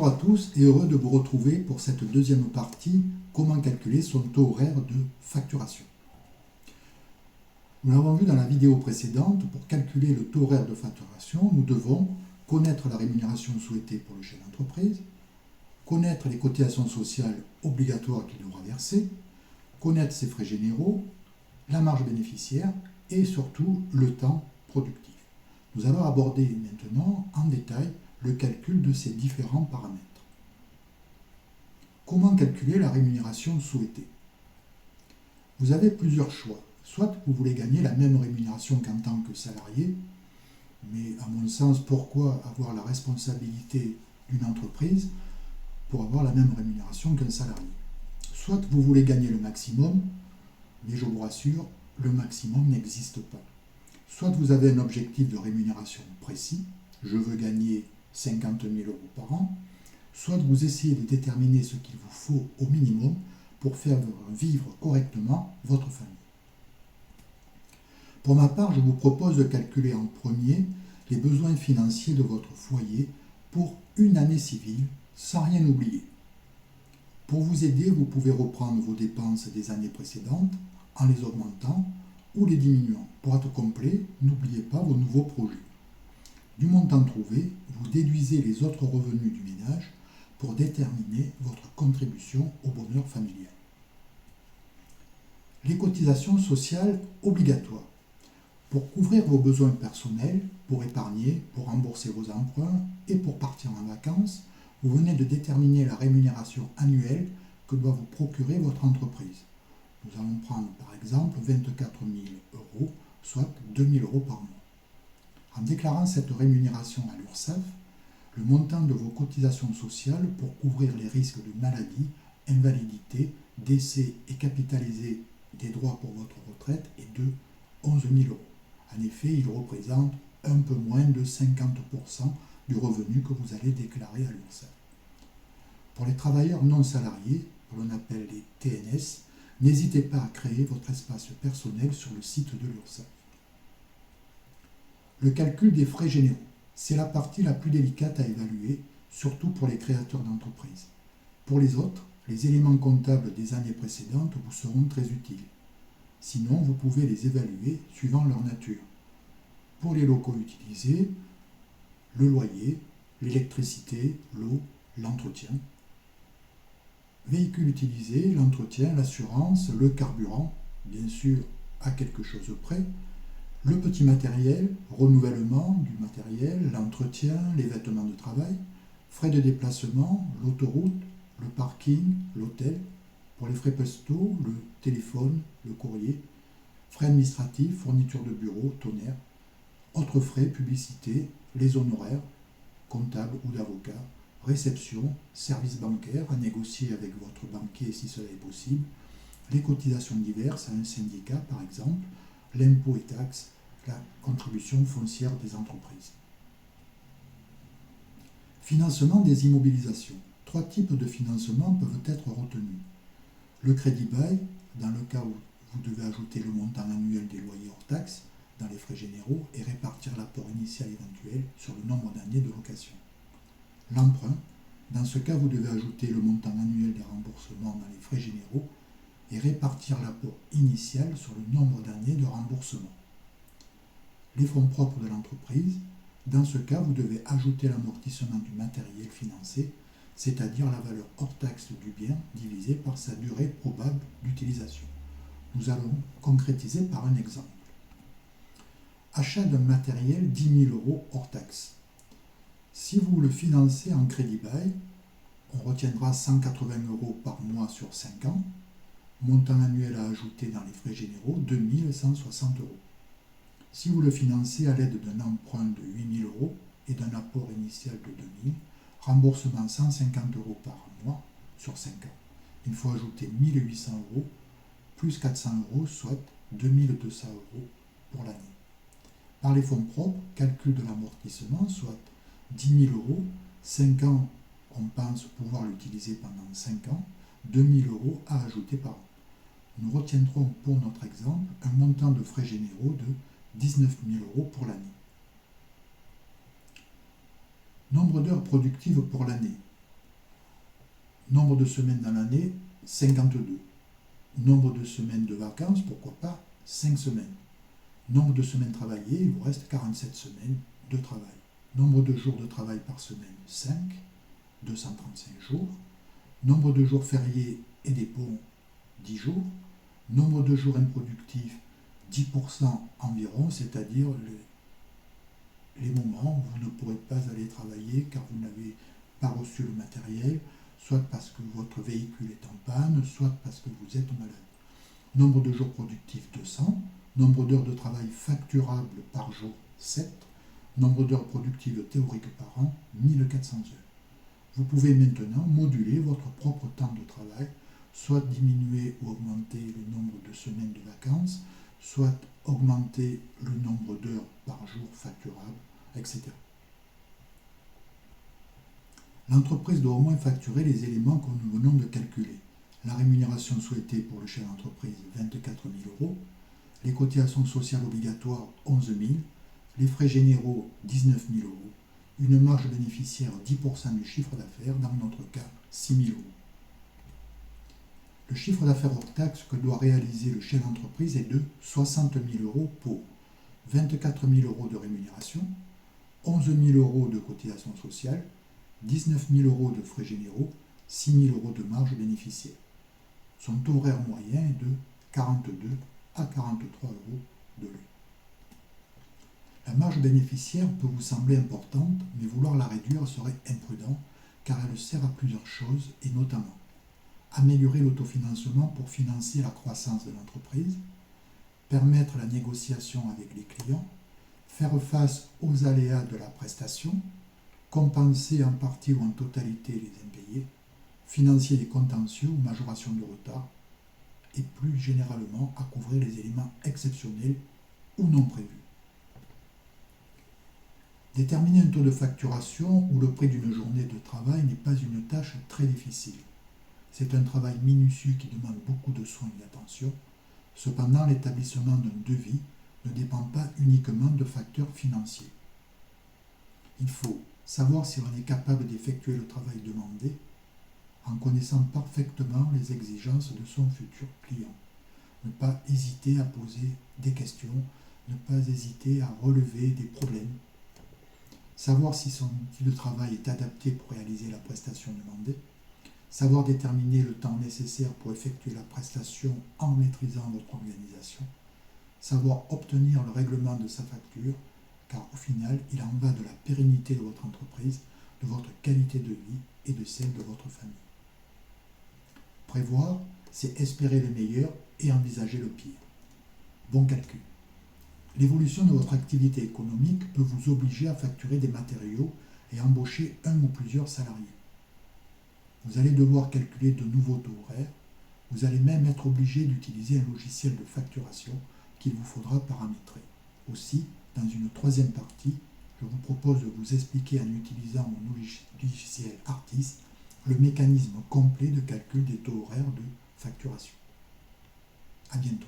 Bonjour à tous et heureux de vous retrouver pour cette deuxième partie, comment calculer son taux horaire de facturation. Nous l'avons vu dans la vidéo précédente, pour calculer le taux horaire de facturation, nous devons connaître la rémunération souhaitée pour le chef d'entreprise, connaître les cotisations sociales obligatoires qu'il devra verser, connaître ses frais généraux, la marge bénéficiaire et surtout le temps productif. Nous allons aborder maintenant en détail le calcul de ces différents paramètres. Comment calculer la rémunération souhaitée? Vous avez plusieurs choix. Soit vous voulez gagner la même rémunération qu'en tant que salarié, mais à mon sens, pourquoi avoir la responsabilité d'une entreprise pour avoir la même rémunération qu'un salarié? Soit vous voulez gagner le maximum, mais je vous rassure, le maximum n'existe pas. Soit vous avez un objectif de rémunération précis, je veux gagner 50 000 euros par an, soit vous essayez de déterminer ce qu'il vous faut au minimum pour faire vivre correctement votre famille. Pour ma part, je vous propose de calculer en premier les besoins financiers de votre foyer pour une année civile sans rien oublier. Pour vous aider, vous pouvez reprendre vos dépenses des années précédentes en les augmentant ou les diminuant. Pour être complet, n'oubliez pas vos nouveaux projets. Du montant trouvé, vous déduisez les autres revenus du ménage pour déterminer votre contribution au bonheur familial. Les cotisations sociales obligatoires. Pour couvrir vos besoins personnels, pour épargner, pour rembourser vos emprunts et pour partir en vacances, vous venez de déterminer la rémunération annuelle que doit vous procurer votre entreprise. Nous allons prendre par exemple 24 000 euros, soit 2 000 euros par mois. En déclarant cette rémunération à l'URSSAF, le montant de vos cotisations sociales pour couvrir les risques de maladie, invalidité, décès et capitaliser des droits pour votre retraite est de 11 000 euros. En effet, il représente un peu moins de 50% du revenu que vous allez déclarer à l'URSSAF. Pour les travailleurs non salariés, que l'on appelle les TNS, n'hésitez pas à créer votre espace personnel sur le site de l'URSSAF. Le calcul des frais généraux, c'est la partie la plus délicate à évaluer, surtout pour les créateurs d'entreprises. Pour les autres, les éléments comptables des années précédentes vous seront très utiles. Sinon, vous pouvez les évaluer suivant leur nature. Pour les locaux utilisés, le loyer, l'électricité, l'eau, l'entretien. Véhicules utilisés, l'entretien, l'assurance, le carburant, bien sûr à quelque chose près. Le petit matériel, renouvellement du matériel, l'entretien, les vêtements de travail, frais de déplacement, l'autoroute, le parking, l'hôtel. Pour les frais postaux, le téléphone, le courrier, frais administratifs, fourniture de bureau, tonnerre, autres frais, publicité, les honoraires, comptables ou d'avocats, réception, services bancaires à négocier avec votre banquier si cela est possible, les cotisations diverses à un syndicat par exemple, l'impôt et taxes, la contribution foncière des entreprises. Financement des immobilisations. 3 types de financement peuvent être retenus. Le crédit bail, dans le cas où vous devez ajouter le montant annuel des loyers hors taxes dans les frais généraux et répartir l'apport initial éventuel sur le nombre d'années de location. L'emprunt, dans ce cas vous devez ajouter le montant annuel des remboursements dans les frais généraux et répartir l'apport initial sur le nombre d'années de remboursement. Les fonds propres de l'entreprise, dans ce cas vous devez ajouter l'amortissement du matériel financé, c'est-à-dire la valeur hors taxe du bien divisée par sa durée probable d'utilisation. Nous allons concrétiser par un exemple. Achat d'un matériel 10 000 euros hors taxe. Si vous le financez en crédit bail, on retiendra 180 euros par mois sur 5 ans, montant annuel à ajouter dans les frais généraux 2 160 euros. Si vous le financez à l'aide d'un emprunt de 8 000 euros et d'un apport initial de 2 000, remboursement 150 euros par mois sur 5 ans. Il faut ajouter 1 800 euros plus 400 euros, soit 2 200 euros pour l'année. Par les fonds propres, calcul de l'amortissement, soit 10 000 euros, 5 ans, on pense pouvoir l'utiliser pendant 5 ans, 2 000 euros à ajouter par an. Nous retiendrons pour notre exemple un montant de frais généraux de 19 000 euros pour l'année. Nombre d'heures productives pour l'année. Nombre de semaines dans l'année, 52. Nombre de semaines de vacances, pourquoi pas 5 semaines. Nombre de semaines travaillées, il vous reste 47 semaines de travail. Nombre de jours de travail par semaine, 5, 235 jours. Nombre de jours fériés et des ponts, 10 jours. Nombre de jours improductifs, 10% environ, c'est-à-dire les moments où vous ne pourrez pas aller travailler car vous n'avez pas reçu le matériel, soit parce que votre véhicule est en panne, soit parce que vous êtes malade. Nombre de jours productifs, 200. Nombre d'heures de travail facturables par jour, 7. Nombre d'heures productives théoriques par an, 1400 heures. Vous pouvez maintenant moduler votre propre temps de travail, soit diminuer ou augmenter le nombre de semaines de vacances, soit augmenter le nombre d'heures par jour facturables, etc. L'entreprise doit au moins facturer les éléments que nous venons de calculer. La rémunération souhaitée pour le chef d'entreprise, 24 000 euros. Les cotisations sociales obligatoires, 11 000. Les frais généraux, 19 000 euros. Une marge bénéficiaire, 10% du chiffre d'affaires, dans notre cas, 6 000 euros. Le chiffre d'affaires hors taxe que doit réaliser le chef d'entreprise est de 60 000 euros pour 24 000 euros de rémunération, 11 000 euros de cotisations sociales, 19 000 euros de frais généraux, 6 000 euros de marge bénéficiaire. Son taux horaire moyen est de 42 à 43 euros de l'heure. La marge bénéficiaire peut vous sembler importante, mais vouloir la réduire serait imprudent car elle sert à plusieurs choses et notamment améliorer l'autofinancement pour financer la croissance de l'entreprise, permettre la négociation avec les clients, faire face aux aléas de la prestation, compenser en partie ou en totalité les impayés, financer les contentieux ou majorations de retard, et plus généralement à couvrir les éléments exceptionnels ou non prévus. Déterminer un taux de facturation ou le prix d'une journée de travail n'est pas une tâche très difficile. C'est un travail minutieux qui demande beaucoup de soins et d'attention. Cependant, l'établissement d'un devis ne dépend pas uniquement de facteurs financiers. Il faut savoir si l'on est capable d'effectuer le travail demandé en connaissant parfaitement les exigences de son futur client. Ne pas hésiter à poser des questions, ne pas hésiter à relever des problèmes. Savoir si son outil de travail est adapté pour réaliser la prestation demandée. Savoir déterminer le temps nécessaire pour effectuer la prestation en maîtrisant votre organisation. Savoir obtenir le règlement de sa facture, car au final, il en va de la pérennité de votre entreprise, de votre qualité de vie et de celle de votre famille. Prévoir, c'est espérer le meilleur et envisager le pire. Bon calcul. L'évolution de votre activité économique peut vous obliger à facturer des matériaux et embaucher un ou plusieurs salariés. Vous allez devoir calculer de nouveaux taux horaires. Vous allez même être obligé d'utiliser un logiciel de facturation qu'il vous faudra paramétrer. Aussi, dans une troisième partie, je vous propose de vous expliquer en utilisant mon logiciel Artis le mécanisme complet de calcul des taux horaires de facturation. À bientôt.